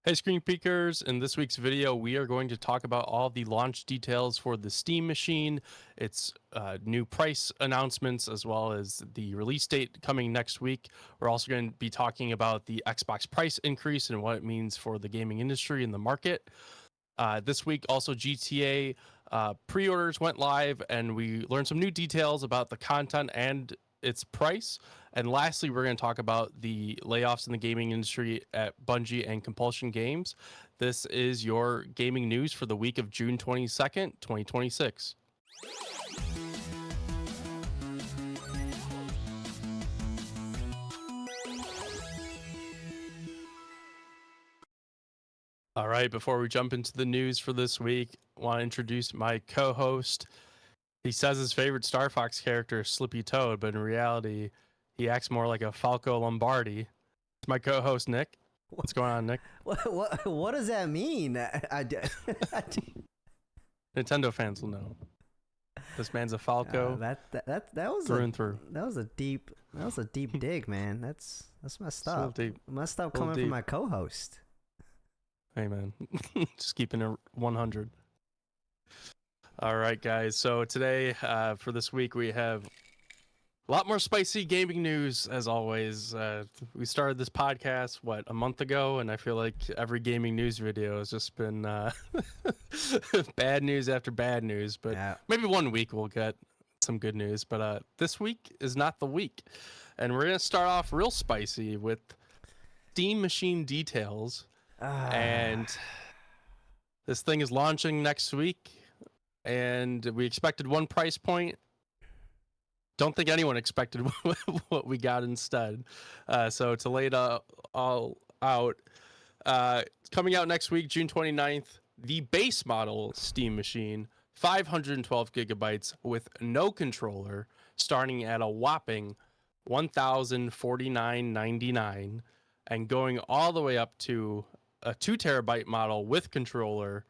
Hey, Screen Peekers. In this week's video, we are going to talk about all the launch details for the Steam machine, its new price announcements, as well as the release date coming next week. We're also going to be talking about the Xbox price increase and what it means for the gaming industry and the market. This week, also GTA pre-orders went live, and we learned some new details about the content and its price. And lastly, we're going to talk about the layoffs in the gaming industry at Bungie and Compulsion Games. This is your gaming news for the week of June 22nd, 2026. All right, before we jump into the news for this week, I want to introduce my co-host. He says his favorite Star Fox character is Slippy Toad, but in reality, he acts more like a Falco Lombardi. It's my co-host, Nick. What's going on, Nick? What does that mean? Nintendo fans will know. This man's a Falco. That was through and through. That was a deep dig, man. That's messed up. Deep. Messed up coming from my co-host. Hey, man. Just keeping it 100. All right, guys. So today, for this week, we have a lot more spicy gaming news, as always. We started this podcast, a month ago, and I feel like every gaming news video has just been bad news after bad news. But maybe one week we'll get some good news. But this week is not the week. And we're going to start off real spicy with Steam machine details. And this thing is launching next week. And we expected one price point. Don't think anyone expected what we got instead. So to lay it all out, coming out next week, June 29th, the base model Steam machine, 512 gigabytes with no controller, starting at a whopping $1,049.99, and going all the way up to a 2 terabyte model with controller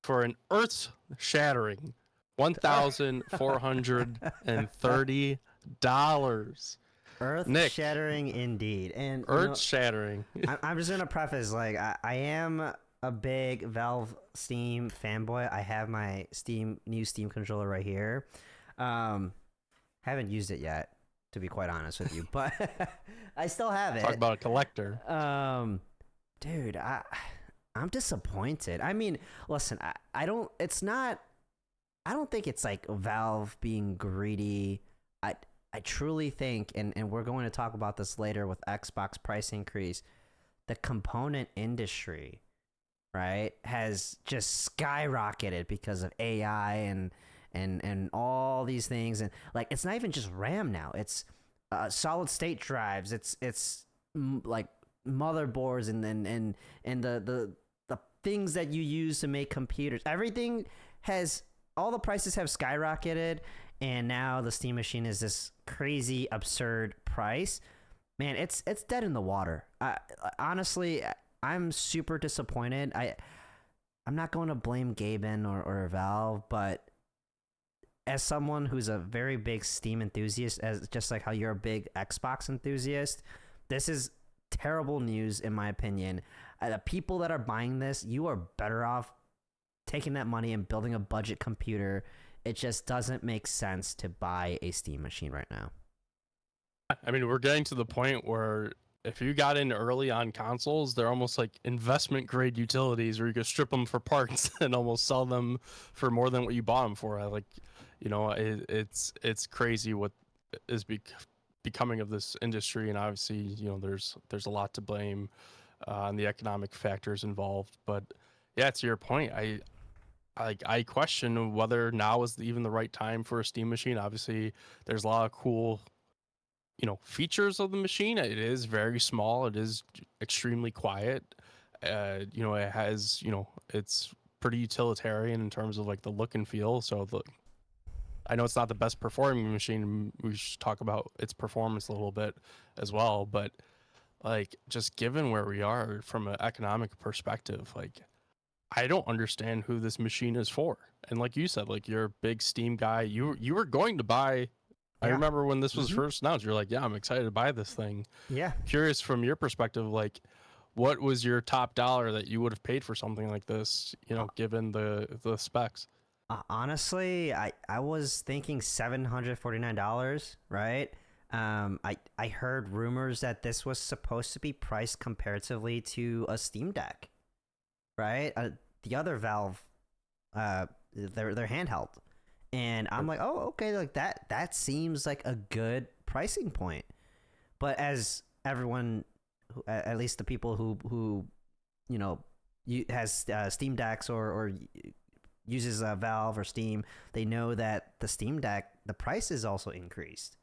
for an earth-shattering $1,430. Earth-shattering indeed. And earth-shattering. I'm just gonna preface, like, I am a big Valve Steam fanboy. I have my new Steam controller right here. Haven't used it yet, to be quite honest with you, but I still have it. Talk about a collector. Dude, I'm disappointed. I mean, listen, I don't think it's like Valve being greedy. I truly think, and we're going to talk about this later with Xbox price increase, the component industry, right, has just skyrocketed because of AI and all these things. And like, it's not even just RAM now. It's solid state drives. It's like motherboards and the things that you use to make computers. Everything has, all the prices have skyrocketed, and now the Steam machine is this crazy, absurd price. Man, it's dead in the water. Honestly, I'm super disappointed. I'm not going to blame Gaben or Valve, but as someone who's a very big Steam enthusiast, as just like how you're a big Xbox enthusiast, this is terrible news in my opinion. The people that are buying this, you are better off taking that money and building a budget computer. It just doesn't make sense to buy a Steam machine right now. I mean, we're getting to the point where if you got in early on consoles, they're almost like investment grade utilities where you could strip them for parts and almost sell them for more than what you bought them for. It's crazy what is becoming of this industry, and obviously, there's a lot to blame on the economic factors involved. But yeah, to your point, I question whether now is even the right time for a Steam machine. Obviously, there's a lot of cool, features of the machine. It is very small. It is extremely quiet. It has, it's pretty utilitarian in terms of like the look and feel. So I know it's not the best performing machine. We should talk about its performance a little bit as well. But like, just given where we are from an economic perspective, like, I don't understand who this machine is for. And like you said, like, you're a big Steam guy. You were going to buy. I remember when this was first announced, you're like, yeah, I'm excited to buy this thing. Yeah. Curious from your perspective, like, what was your top dollar that you would have paid for something like this? You know, given the specs. Honestly, I was thinking $749, right? I heard rumors that this was supposed to be priced comparatively to a Steam Deck, right? The other Valve, they're handheld, and I'm like, oh, okay, like that seems like a good pricing point. But as everyone, at least the people who you know has Steam Decks or uses Valve or Steam, they know that the Steam Deck, the price is also increased,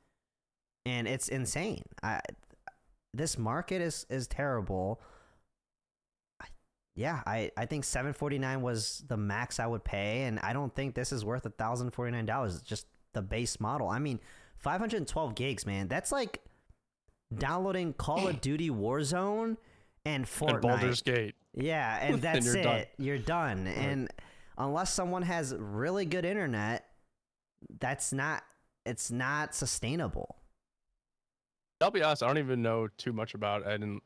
and it's insane. This market is terrible. I think $749 was the max I would pay, and I don't think this is worth $1,049. It's just the base model. I mean, 512 gigs, man. That's like downloading Call of Duty Warzone and Fortnite. And Baldur's Gate. Yeah, and that's you're it. done. You're done. Right. And unless someone has really good internet, it's not sustainable. I'll be honest, I don't even know too much about it.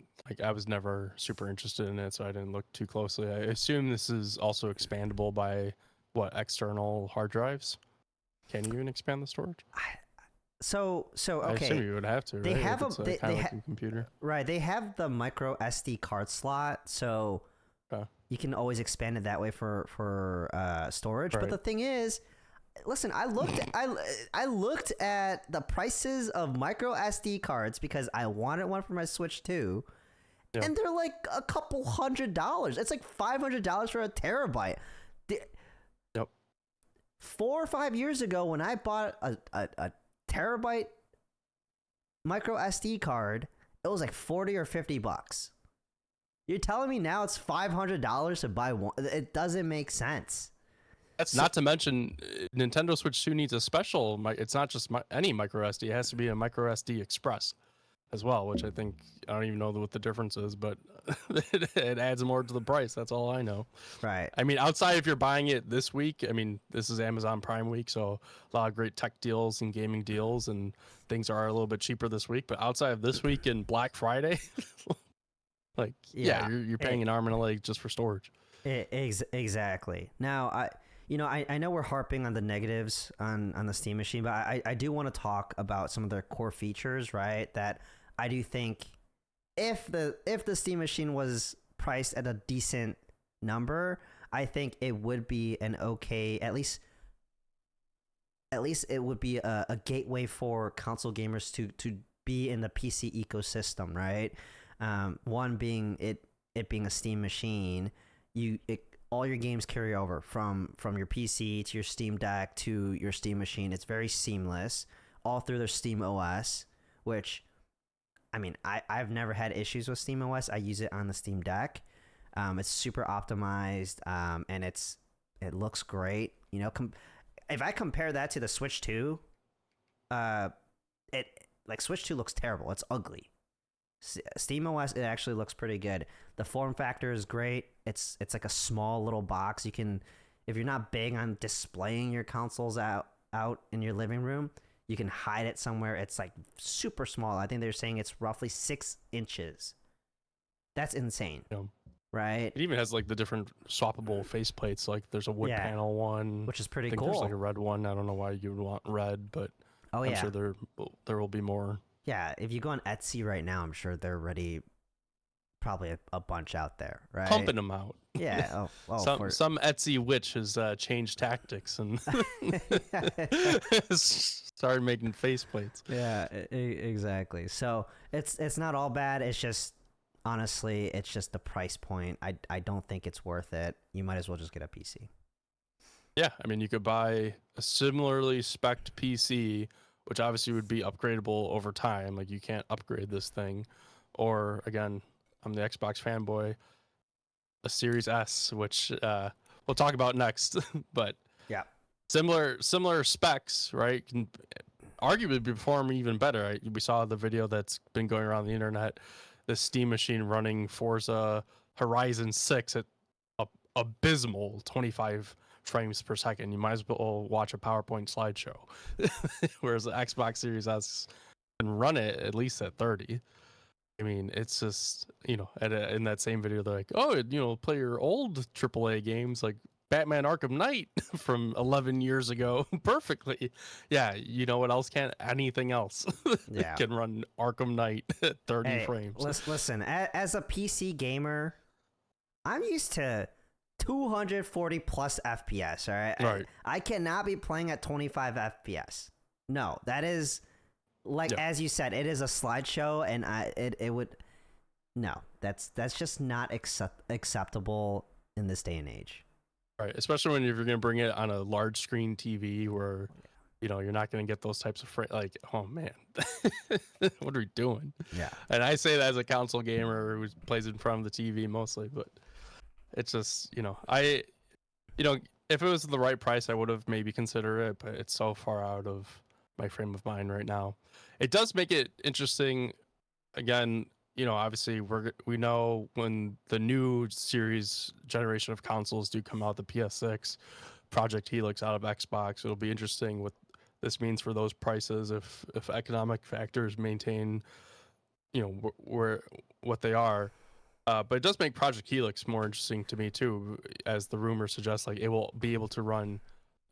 I was never super interested in it, so I didn't look too closely. I assume this is also expandable by external hard drives? Can you even expand the storage? So okay. I assume you would have to. They right? have like a computer. Right, they have the micro SD card slot, so you can always expand it that way for storage. Right. But the thing is, listen, I looked at the prices of micro SD cards because I wanted one for my Switch 2, and they're like a couple $100. It's like $500 for a terabyte. Yep. 4 or 5 years ago, when I bought a terabyte micro SD card, it was like $40 or $50. You're telling me now it's $500 to buy one? It doesn't make sense. That's not to mention Nintendo Switch 2 needs a special. It's not just any micro SD. It has to be a micro SD Express as well, which I don't even know what the difference is, but it adds more to the price. That's all I know. Right. I mean, outside if you're buying it this week, I mean, this is Amazon Prime week, so a lot of great tech deals and gaming deals, and things are a little bit cheaper this week. But outside of this week and Black Friday, you're paying an arm and a leg just for storage. Exactly. Now, I know we're harping on the negatives on the Steam Machine, but I do want to talk about some of their core features, right? That I do think if the Steam Machine was priced at a decent number, I think it would be an okay, at least it would be a gateway for console gamers to be in the PC ecosystem, right? One being it being a Steam Machine, all your games carry over from your PC to your Steam Deck to your Steam Machine. It's very seamless, all through their Steam OS, which, I mean, I've never had issues with Steam OS. I use it on the Steam Deck. It's super optimized, and it looks great. You know, if I compare that to the Switch 2, Switch 2 looks terrible. It's ugly. Steam OS, it actually looks pretty good. The form factor is great. It's like a small little box. You can, if you're not big on displaying your consoles out in your living room, you can hide it somewhere. It's like super small. I think they're saying it's roughly 6 inches. That's insane. Yeah. Right? It even has like the different swappable faceplates. Like there's a wood panel one, which is pretty cool. There's like a red one. I don't know why you would want red, but I'm sure there will be more. Yeah, if you go on Etsy right now, I'm sure they're already probably a bunch out there, right? Pumping them out. Yeah. Some Etsy witch has changed tactics and started making faceplates. Yeah, exactly. So it's not all bad. It's just, honestly, it's just the price point. I don't think it's worth it. You might as well just get a PC. Yeah, I mean, you could buy a similarly spec'd PC, which obviously would be upgradable over time. Like, you can't upgrade this thing. Or, again, I'm the Xbox fanboy, a Series S, which we'll talk about next. But yeah, similar specs, right? Can arguably perform even better. Right? We saw the video that's been going around the internet, the Steam Machine running Forza Horizon 6 at abysmal 25 frames per second. You might as well watch a PowerPoint slideshow. Whereas the Xbox Series S can run it at least at 30. I mean, it's just, in that same video, they're like, oh, play your old AAA games like Batman Arkham Knight from 11 years ago perfectly. Yeah, you know what else can't? Anything else Yeah. can run Arkham Knight at 30 Hey, frames. listen, as a PC gamer, I'm used to 240 plus FPS, all right? Right. I cannot be playing at 25 FPS. No, that is, like, Yeah. as you said, it is a slideshow, and it would, no, that's just not acceptable in this day and age. Right, especially when you're going to bring it on a large screen TV where, you're not going to get those types of like, oh man, what are we doing? Yeah. And I say that as a console gamer who plays in front of the TV mostly, but it's just, if it was the right price, I would have maybe considered it, but it's so far out of my frame of mind right now. It does make it interesting. Again, obviously we know when the new series generation of consoles do come out, the PS6, Project Helix out of Xbox, it'll be interesting what this means for those prices if economic factors maintain, where what they are. But it does make Project Helix more interesting to me too, as the rumor suggests. Like, it will be able to run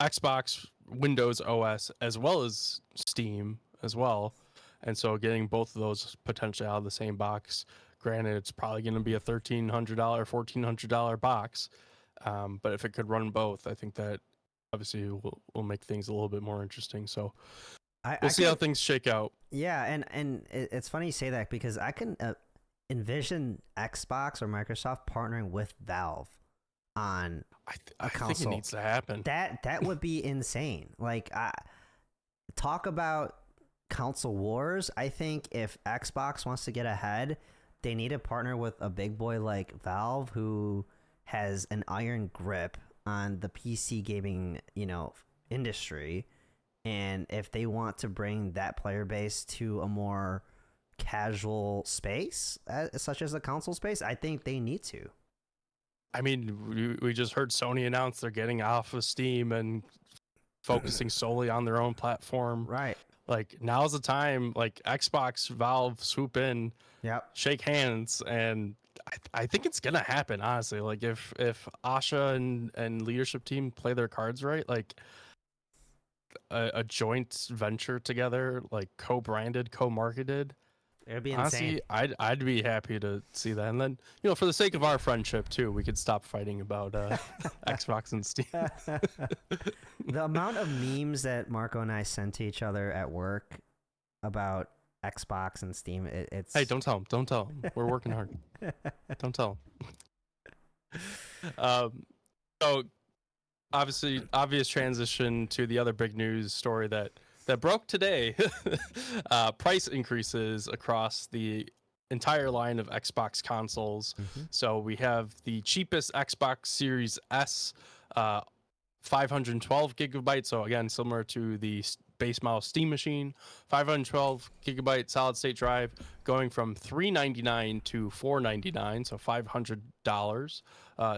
Xbox, Windows OS, as well as Steam as well. And so getting both of those potentially out of the same box. Granted, it's probably going to be a $1,300, $1,400 box. But if it could run both, I think that obviously will make things a little bit more interesting. So we'll see how things shake out. Yeah, and it's funny you say that, because I can envision Xbox or Microsoft partnering with Valve on I think it needs to happen. That would be insane. Like, talk about console wars. I think if Xbox wants to get ahead, they need to partner with a big boy like Valve, who has an iron grip on the PC gaming, industry. And if they want to bring that player base to a more casual space, such as the console space, I think they need to. I mean, we just heard Sony announce they're getting off of Steam and focusing solely on their own platform. Right. Like, now's the time. Like, Xbox, Valve swoop in, shake hands, and I think it's gonna happen. Honestly, like if Asha and leadership team play their cards right, like a joint venture together, like co-branded, co-marketed. It'd be honestly insane. I'd be happy to see that. And then, for the sake of our friendship too, we could stop fighting about Xbox and Steam. The amount of memes that Marco and I send to each other at work about Xbox and Steam, it's... Hey, don't tell them. We're working hard. Don't tell them. So obvious transition to the other big news story that broke today. Price increases across the entire line of Xbox consoles. Mm-hmm. So we have the cheapest Xbox Series S, 512 gigabytes. So again, similar to the base model Steam machine, 512 gigabyte solid state drive, going from $399 to $499, so $500.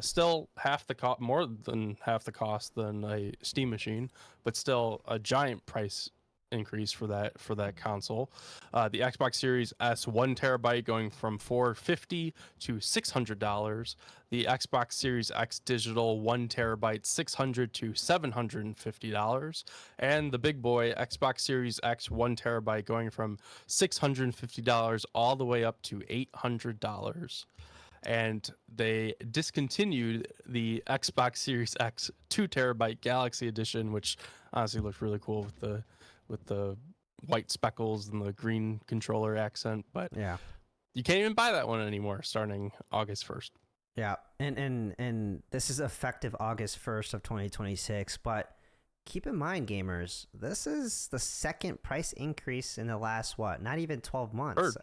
Still half the cost, more than half the cost than a Steam machine, but still a giant price increase for that console. The Xbox Series S 1 terabyte going from $450 to $600. The Xbox Series X digital 1 terabyte $600 to $750, and the big boy Xbox Series X 1 terabyte going from $650 all the way up to $800. And they discontinued the Xbox Series X 2 terabyte Galaxy Edition, which honestly looked really cool with the white speckles and the green controller accent, but yeah, you can't even buy that one anymore starting August 1st. Yeah, and this is effective August 1st of 2026, but keep in mind, gamers, this is the second price increase in the last, not even 12 months.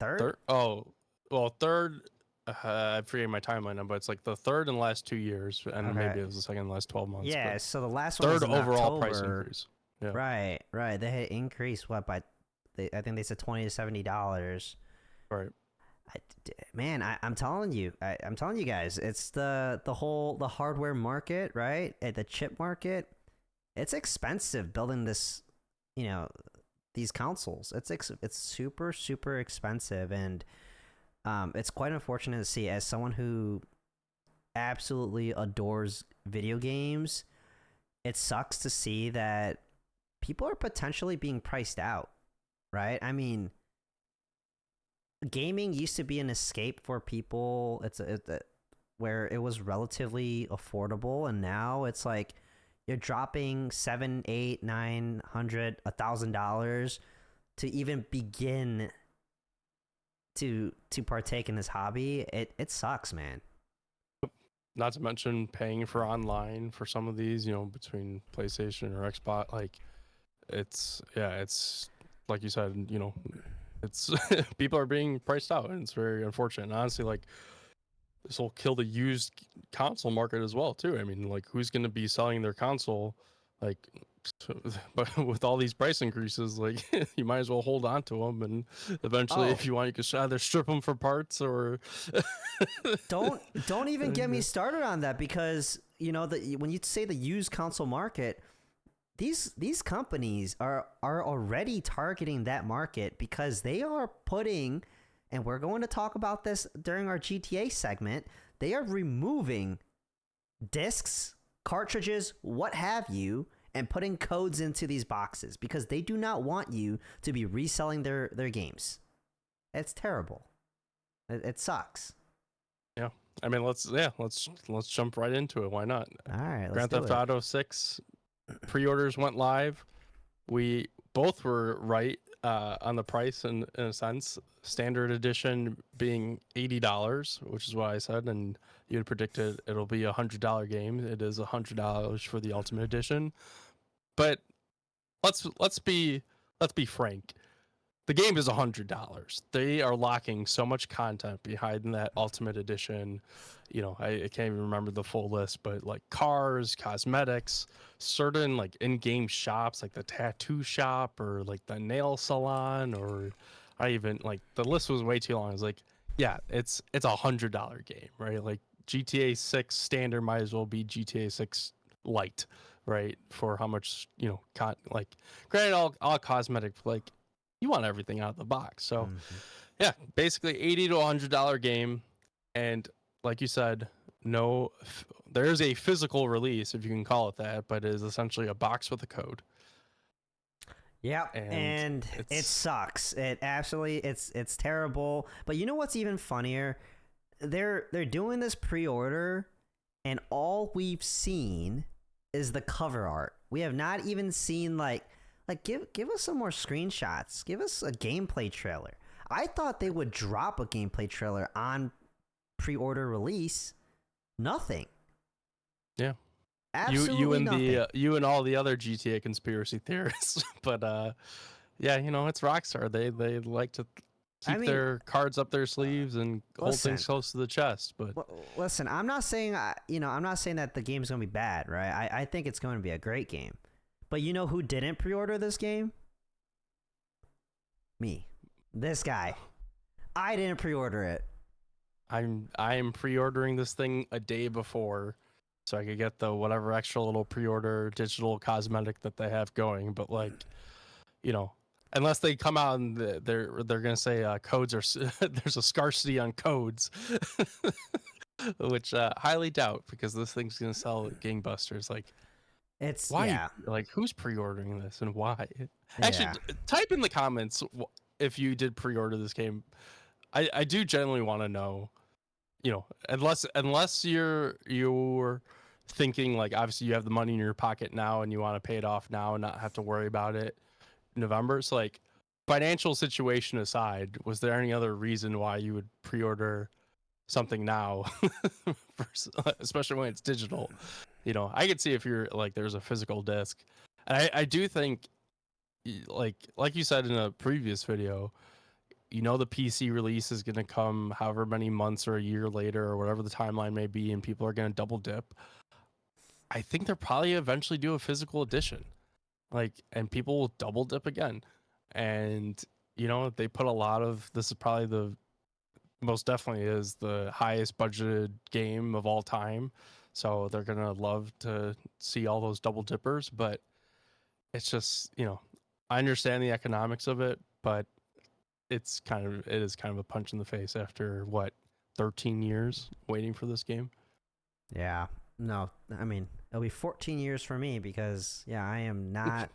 Third? Oh, well, third, I forget my timeline number, but it's like the third in the last 2 years, and maybe it was the second in the last 12 months. Yeah, so the last one third was in overall October. Price increase. Yeah. Right. They had increased by, I think they said $20 to $70. Right. I'm telling you, I'm telling you guys, it's the hardware market, right? The chip market. It's expensive building this, these consoles. It's super expensive, and It's quite unfortunate to see as someone who absolutely adores video games. It sucks to see that people are potentially being priced out, right? I mean, gaming used to be an escape for people. Where it was relatively affordable, and now it's like you're dropping seven, eight, 900, $1,000 to even begin to partake in this hobby. It sucks, man. Not to mention paying for online for some of these, between PlayStation or Xbox. Like, it's like you said, it's people are being priced out, and it's very unfortunate. And honestly, like, this will kill the used console market as well, too. I mean, like, who's going to be selling their console, like, but with all these price increases, like, you might as well hold on to them, and eventually, if you want, you can either strip them for parts or Don't even get me started on that, because when you say the used console market, these companies are already targeting that market, because they are putting, and we're going to talk about this during our GTA segment, they are removing discs, cartridges, what have you, and putting codes into these boxes, because they do not want you to be reselling their games. It's terrible. It sucks. Yeah, I mean, let's jump right into it. Why not? All right, Grand Theft Auto 6 pre-orders went live. We both were right on the price in a sense. Standard edition being $80, which is what I said, and you had predicted it'll be $100 game. It is $100 for the Ultimate Edition. But let's be frank. The game is $100. They are locking so much content behind that Ultimate Edition. I can't even remember the full list, but like cars, cosmetics, certain like in-game shops, like the tattoo shop or like the nail salon, or I even like the list was way too long. I was like, yeah, it's $100 game, right? Like GTA 6 standard might as well be GTA 6 light, right? For how much like, granted, all cosmetic, like, you want everything out of the box. So yeah, basically $80 to $100 game, and like you said, there is a physical release, if you can call it that, but it is essentially a box with a code. Yep, and it sucks. It absolutely, it's terrible. But you know what's even funnier? They're doing this pre-order, and all we've seen is the cover art. We have not even seen like give us some more screenshots. Give us a gameplay trailer. I thought they would drop a gameplay trailer on pre-order release. Nothing. Yeah. Absolutely nothing. You and all the other GTA conspiracy theorists. But yeah, it's Rockstar. They like to keep their cards up their sleeves and hold things close to the chest. But listen, I'm not saying that the game's gonna be bad, right? I think it's going to be a great game. But you know who didn't pre-order this game? Me. This guy. I didn't pre-order it. I'm pre-ordering this thing a day before, so I could get the whatever extra little pre-order digital cosmetic that they have going. But like, unless they come out and they're gonna say codes are there's a scarcity on codes, which highly doubt, because this thing's gonna sell gangbusters. Like, it's why? Yeah. Like, who's pre-ordering this and why? Yeah. Actually, type in the comments if you did pre-order this game. I do genuinely want to know. Unless you're thinking, like, obviously you have the money in your pocket now and you want to pay it off now and not have to worry about it in November. So, like, financial situation aside, was there any other reason why you would pre-order something now, especially when it's digital? I could see if you're like, there's a physical disc, and I do think, like you said in a previous video, the PC release is going to come however many months or a year later or whatever the timeline may be, and people are going to double dip. I think they'll probably eventually do a physical edition, and people will double dip again. And, they put a lot of, this is probably most definitely is the highest budgeted game of all time. So they're going to love to see all those double dippers, but it's just, I understand the economics of it, but it is kind of a punch in the face after what 13 years waiting for this game. Yeah. No, I mean, it'll be 14 years for me because, yeah, I am not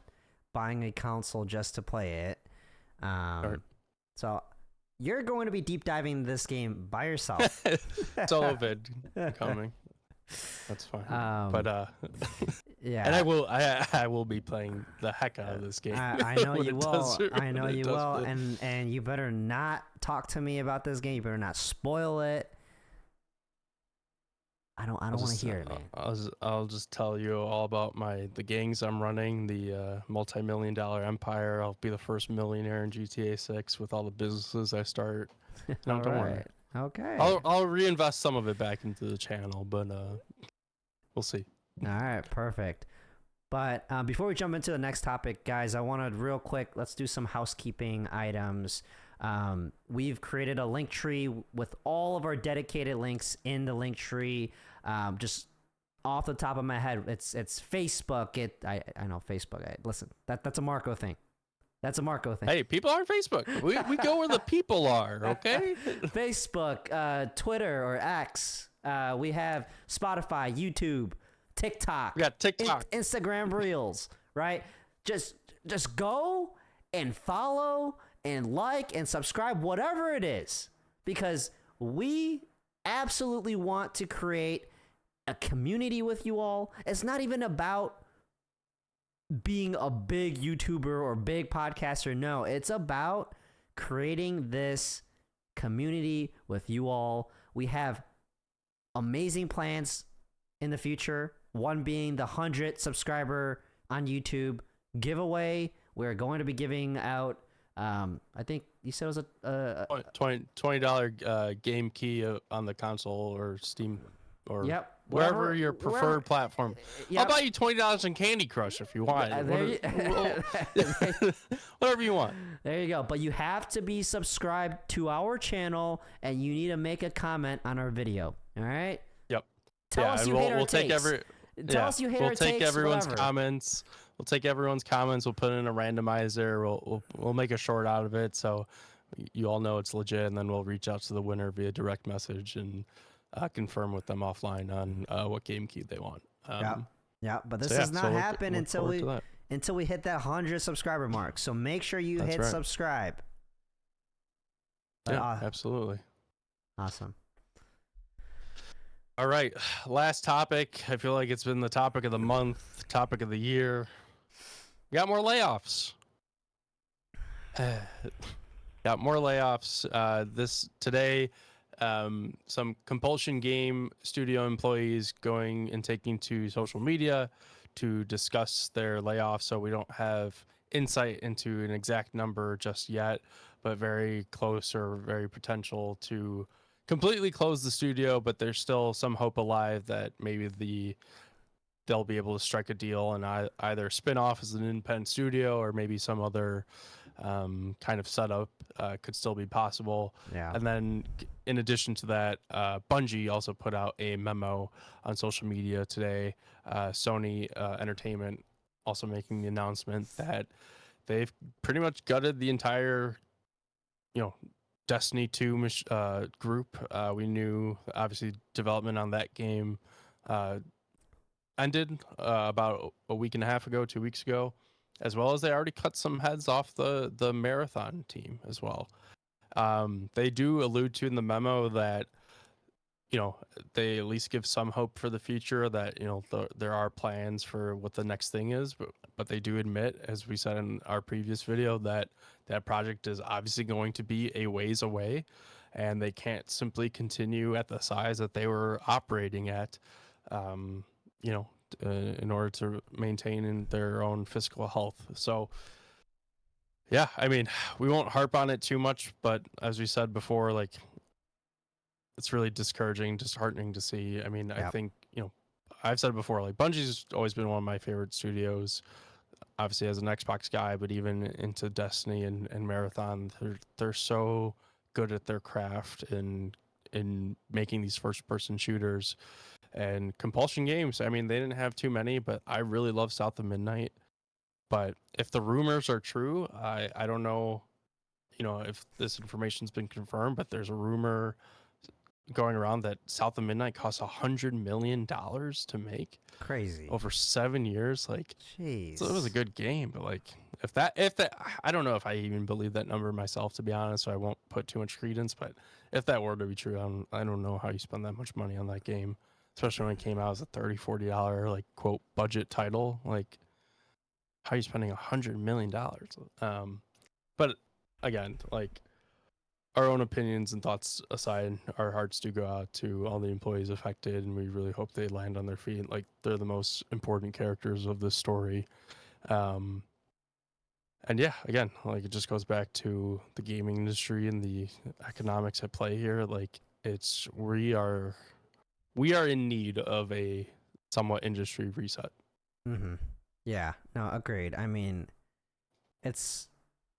buying a console just to play it. Right. So you're going to be deep diving this game by yourself. Solo vid coming. That's fine. But yeah, and I will be playing the heck out of this game. I know when you it will. does- I know when it you does will. play. And you better not talk to me about this game. You better not spoil it. I don't want to hear it, man. I'll just tell you all about the gangs I'm running, the multi-million-dollar empire. I'll be the first millionaire in GTA 6 with all the businesses I start. No, All don't worry. right. Okay. I'll reinvest some of it back into the channel, but we'll see. All right. Perfect. But before we jump into the next topic, guys, I want to real quick, let's do some housekeeping items. We've created a link tree with all of our dedicated links in the link tree. Just off the top of my head, it's Facebook. I know Facebook. Listen, that's a Marco thing. That's a Marco thing. Hey, people are on Facebook. We go where the people are, okay? Facebook, Twitter or X. We have Spotify, YouTube, TikTok. We got TikTok. Instagram Reels, right? Just go and follow and like and subscribe, whatever it is, because we absolutely want to create a community with you all. It's not even about being a big YouTuber or big podcaster. No, it's about creating this community with you all. We have amazing plans in the future. One being the 100 subscriber on YouTube giveaway. We're going to be giving out, I think you said it was a $20 game key on the console or Steam or yep, wherever your preferred platform. Yep. I'll buy you $20 in Candy Crush if you want. Whatever you want. There you go. But you have to be subscribed to our channel, and you need to make a comment on our video. All right. Yep. Tell us you hate our takes. Tell us you hate our takes. We'll take everyone's whatever. comments. We'll take everyone's comments. We'll put it in a randomizer. We'll make a short out of it, so you all know it's legit. And then we'll reach out to the winner via direct message and confirm with them offline on what game key they want. Yeah. But this does not happen until we hit that 100 subscriber mark. So make sure you hit subscribe. Yeah, absolutely. Awesome. All right, last topic. I feel like it's been the topic of the month, topic of the year. We got more layoffs. Got more layoffs. Today, some Compulsion Game studio employees going and taking to social media to discuss their layoffs. So we don't have insight into an exact number just yet, but very close or very potential to completely close the studio. But there's still some hope alive that maybe they'll be able to strike a deal and either spin off as an independent studio or maybe some other kind of setup could still be possible. Yeah. And then in addition to that, Bungie also put out a memo on social media today. Sony Entertainment also making the announcement that they've pretty much gutted the entire, Destiny 2 group. We knew obviously development on that game ended about a week and a half ago, 2 weeks ago, as well as they already cut some heads off the Marathon team as well. They do allude to in the memo that, they at least give some hope for the future that, there are plans for what the next thing is, but they do admit, as we said in our previous video, that project is obviously going to be a ways away and they can't simply continue at the size that they were operating at, in order to maintain their own fiscal health. So, yeah, I mean, we won't harp on it too much, but as we said before, like, it's really discouraging, disheartening to see. I mean, Yep. I think, I've said it before, like, Bungie's always been one of my favorite studios, obviously as an Xbox guy, but even into Destiny and Marathon, they're so good at their craft in making these first-person shooters. And Compulsion Games, I mean, they didn't have too many, but I really love South of Midnight. But if the rumors are true, I don't know if this information's been confirmed, but there's a rumor going around that South of Midnight costs $100 million to make Crazy. over 7 years. Like, so it was a Jeez. good game, but like, if that, I don't know if I even believe that number myself, to be honest. So I won't put too much credence. But if that were to be true, I don't know how you spend that much money on that game, especially when it came out as a $30-$40 like quote budget title. Like, how are you spending $100 million? But again, like, our own opinions and thoughts aside, our hearts do go out to all the employees affected, and we really hope they land on their feet. Like, they're the most important characters of this story. Um, and yeah, again, like, it just goes back to the gaming industry and the economics at play here. Like, it's we are in need of a somewhat industry reset. Mm-hmm. Yeah. No, agreed. I mean, it's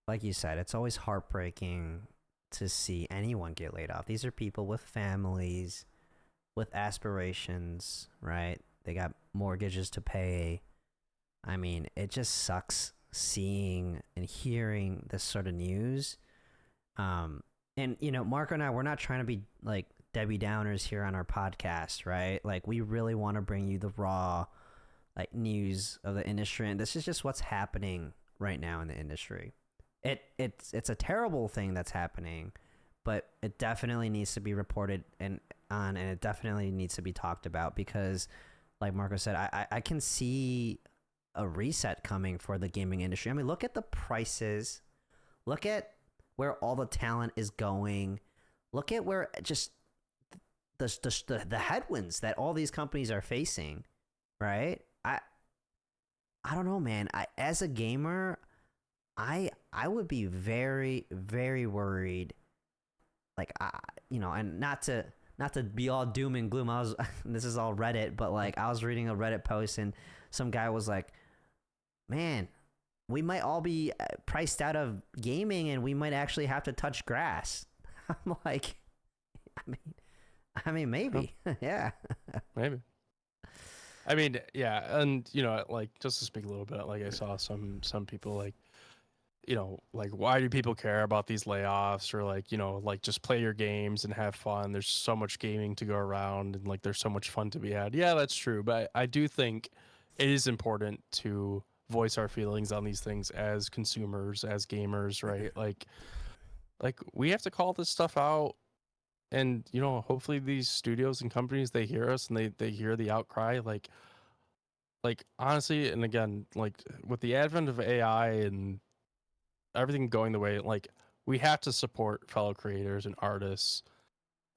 like you said, it's always heartbreaking to see anyone get laid off. These are people with families, with aspirations, right? They got mortgages to pay. I mean, it just sucks seeing and hearing this sort of news. And Marco and I, we're not trying to be like Debbie Downers here on our podcast, right? Like, we really want to bring you the raw, like, news of the industry, and this is just what's happening right now in the industry. It's a terrible thing that's happening, but it definitely needs to be reported and it definitely needs to be talked about because, like Marco said, I can see a reset coming for the gaming industry. I mean, look at the prices, look at where all the talent is going, look at where just the headwinds that all these companies are facing, right? I don't know, man. As a gamer, I would be very, very worried. Like, and not to be all doom and gloom. This is all Reddit, but like, I was reading a Reddit post and some guy was like, "Man, we might all be priced out of gaming, and we might actually have to touch grass." I'm like, maybe, yeah, Maybe. I mean, yeah, and like, just to speak a little bit, like, I saw some people like, like, why do people care about these layoffs, or like, like, just play your games and have fun. There's so much gaming to go around, and like, there's so much fun to be had. Yeah, that's true, but I do think it is important to voice our feelings on these things as consumers, as gamers, right? Like, we have to call this stuff out, and hopefully these studios and companies, they hear us, and they hear the outcry. Like, honestly, and again, like, with the advent of AI and everything going the way, like, we have to support fellow creators and artists,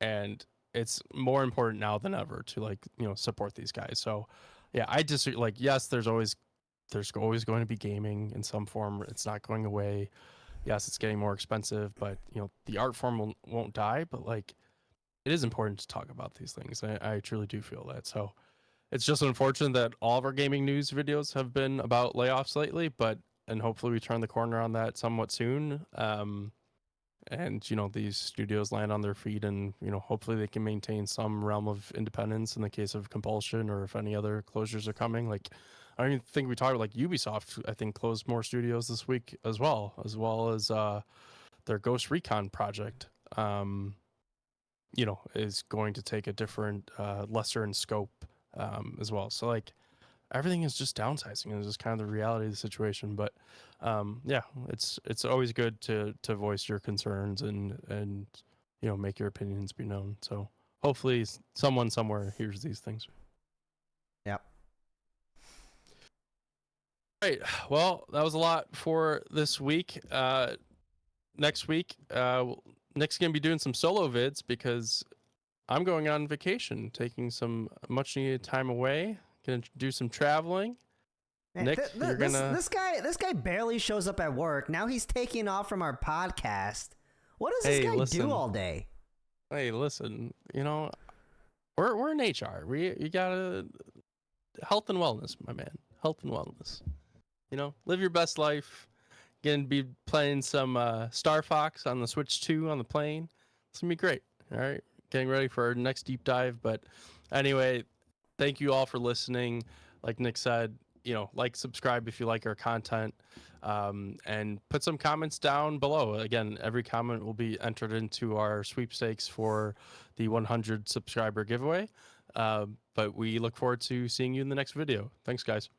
and it's more important now than ever to, like, support these guys. So yeah, I just, like, yes, there's always going to be gaming in some form. It's not going away. Yes, it's getting more expensive, but the art form won't die. But like, it is important to talk about these things. I truly do feel that. So it's just unfortunate that all of our gaming news videos have been about layoffs lately, and hopefully we turn the corner on that somewhat soon. And these studios land on their feet, and hopefully they can maintain some realm of independence in the case of compulsion, or if any other closures are coming. Like, I don't even think we talked about, like, Ubisoft, I think, closed more studios this week as well as their Ghost Recon project. Is going to take a different, lesser in scope, as well. So like, everything is just downsizing, and it's just kind of the reality of the situation. But yeah, it's always good to voice your concerns and make your opinions be known. So hopefully someone somewhere hears these things. yep. Right. Well, that was a lot for this week. Next week, Nick's gonna be doing some solo vids because I'm going on vacation, taking some much needed time away. Gonna do some traveling. Man, Nick, you're gonna. this guy barely shows up at work. Now he's taking off from our podcast. What does this Hey, guy listen. do all day? Hey, listen. We're in HR. You gotta health and wellness, my man. Health and wellness. Live your best life. Gonna be playing some Star Fox on the Switch 2 on the plane. It's gonna be great. All right, getting ready for our next deep dive. But anyway, thank you all for listening. Like Nick said, like, subscribe if you like our content, and put some comments down below. Again, every comment will be entered into our sweepstakes for the 100 subscriber giveaway. But we look forward to seeing you in the next video. Thanks, guys.